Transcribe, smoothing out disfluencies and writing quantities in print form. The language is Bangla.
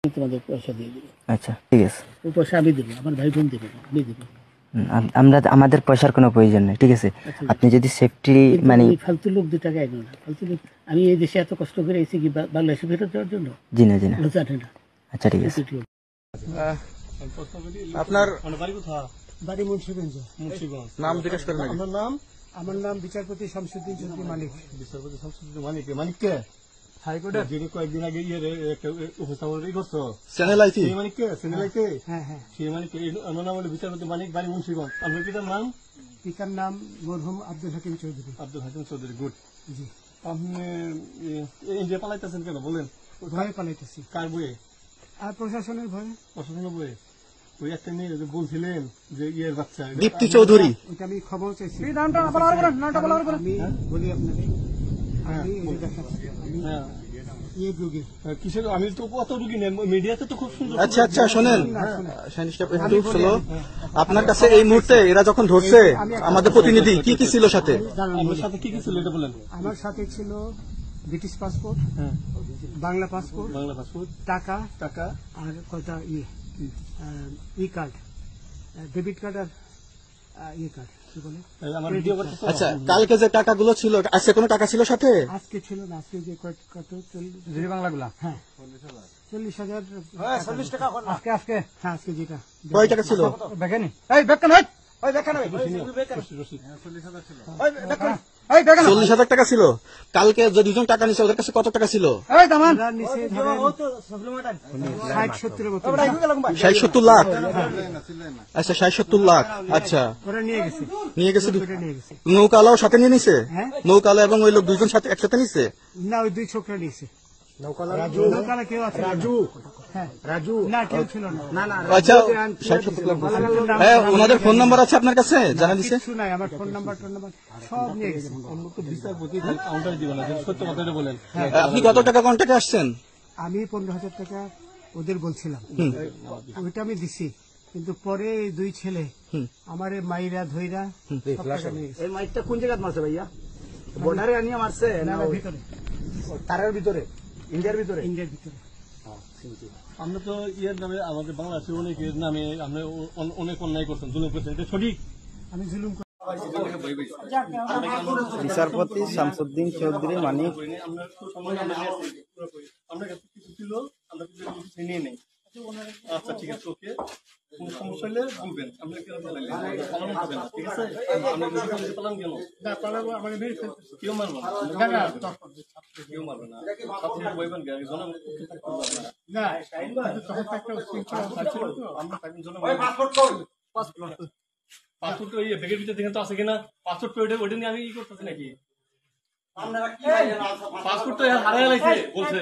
তোমাদের পয়সা দিয়ে দেবো। আচ্ছা ঠিক আছে, ও পয়সা আমি দেবো, আমার ভাই বোন দেবে না, আমি দেবো। আমরা আমাদের পয়সার কোনো প্রয়োজন নেই, ঠিক আছে। আচ্ছা, আপনি যদি সেফটি কিন্তু মানে এই ফালতু লোক 2 টাকা এনো না, ফালতু লোক। আমি এই দেশে এত কষ্ট করে এসেছি কি বাংলাদেশে ফেরত দেওয়ার জন্য? জি না জি না। ও জানে না। আচ্ছা ঠিক আছে। আপনার বাড়ি কোথায়? বাড়ি মুন্সিগঞ্জ। মুন্সিগঞ্জ। নাম জিজ্ঞেস করেন নাকি? আমার নাম বিচারপতি শামসুদ্দিন চৌধুরী মানিক। বিচারপতি শামসুদ্দিন মানিক। মানিক কে? হাইকোর্টের যিনি কয়েকদিন আগে উপস্থাপন করছো চ্যানেল আইসি সেই মানিক কে? চ্যানেল আইতে? হ্যাঁ হ্যাঁ, সেই মানিক। আমার নাম হলো বিচারপতি মানিক, বাড়ি মুন্সিগঞ্জ। আপনার পিতার নাম? পিতার নাম মরহুম আব্দুল হাকিম চৌধুরী। আব্দুল হাকিম চৌধুরী, গুড। জি। আপনি ইন্ডিয়া পালাইতেছেন কেন বলেন? ভয়ে পালাইতেছি। কার বয়ে? আর প্রশাসনের ভয়ে। প্রশাসনের বয়ে? ওই একটা মেয়ে যে বলছিলেন যে ইয়ের বাচ্চা দীপ্তি চৌধুরী, ওইটা আমি খবর চাইছি। নামটা বলার আমি বলি আপনাকে, আমি ইয়ে রুগী। কিসের? আমি তো কত রুগী নেই, মিডিয়াতে তো খুব সুন্দর। আচ্ছা আচ্ছা শোনেন, একটু শোনো। আপনার কাছে এই মুহূর্তে এরা যখন ধরছে আমাদের প্রতিনিধি, কি কি ছিল সাথে? আমার সাথে কি কি ছিল এটা বলেন। আমার সাথে ছিল ব্রিটিশ পাসপোর্ট, বাংলা পাসপোর্ট, টাকা টাকা আর কয়টা ই কার্ড, ডেবিট কার্ড আর ই কার্ড। কি বলে? আচ্ছা, কালকে যে টাকাগুলো ছিল, আজকে কোনো টাকা ছিল সাথে? আজকে ছিল না, আজকে যে কত 40 বাংলাগুলা, হ্যাঁ 40,000 টাকা আজকে। আজকে হ্যাঁ, আজকে যেটা কয় টাকা ছিল? দেখেনি এই বেকন হয়, ওই বেকন হয় 40,000 টাকা ছিল। কালকে যে দুজন টাকা নিছে ওদের কাছে কত টাকা ছিল? এই দামান নিচে ধরেন 60-70 মতো। 60-70 লাখ। আচ্ছা 60-70 লাখ। আচ্ছা, ওরা নিয়ে গেছে। নিয়ে গেছে। নিয়ে গেছে। নৌকালাও সাথে নিয়ে নিছে? হ্যাঁ, নৌকালা এবং ওই লোক দুইজন সাথে একসাথে নিছে? না, ওই 2 ছোকরা নিয়েছে। নৌকালা কেউ আছে? রাজু না, কেউ ছিল না। আচ্ছা, 60-70 লাখ। হ্যাঁ, ওনাদের ফোন নাম্বার আছে আপনার কাছে? জানা দিছে? কিছু নাই, আমার ফোন নাম্বার সব নিয়ে গেছে। সত্য কথাটা বলেন। আপনি কত টাকা কন্ট্যাক্টে আসছেন? আমি 15,000 টাকা ওদের বলছিলাম, ওইটা আমি দিছি। কিন্তু পরে এই 2 ছেলে আমারে মাইরা ধইরা এই মাইকটা কোন জায়গায় মারছে ভাইয়া? বর্ডারে আনিয়ে মারছে না ভিতরে, তারের ভিতরে, ইন্ডিয়ার ভিতরে? ইন্ডিয়ার ভিতরে। আমরা তো ইয়ের নামে, আমাদের বাংলাদেশের অনেকের নামে আমরা অনেক অন্যায় করছেন, জুলুম করছেন, এটা সঠিক? আমি জুলুম বিচারপতি শামসুদ্দিন চৌধুরী মানিক। আমরা কিছু ছিল, আমরা কিছু নিয়ে নেই। আচ্ছা ঠিক আছে, ওকে। কোন সমস্যা হলে বলবেন, আমরা কেন পালানো হবে না, ঠিক আছে? আমরা পালান কেন? পালাবো, আমাকে মেরে ফেলতেছে। কেউ মারবো না, কেউ মারবে না। ছাত্রদের বইবেন কেন? না, তখন একটা শৃঙ্খলা ছিল তো, আমরা পাসপোর্ট ওই ব্যাগের ভিতরে দেখেন তো আছে কিনা? পাসপোর্ট ওইটা নিয়ে আমি ই করতেছি নাকি? পাসপোর্ট তো হারাই লাগছে বলছে।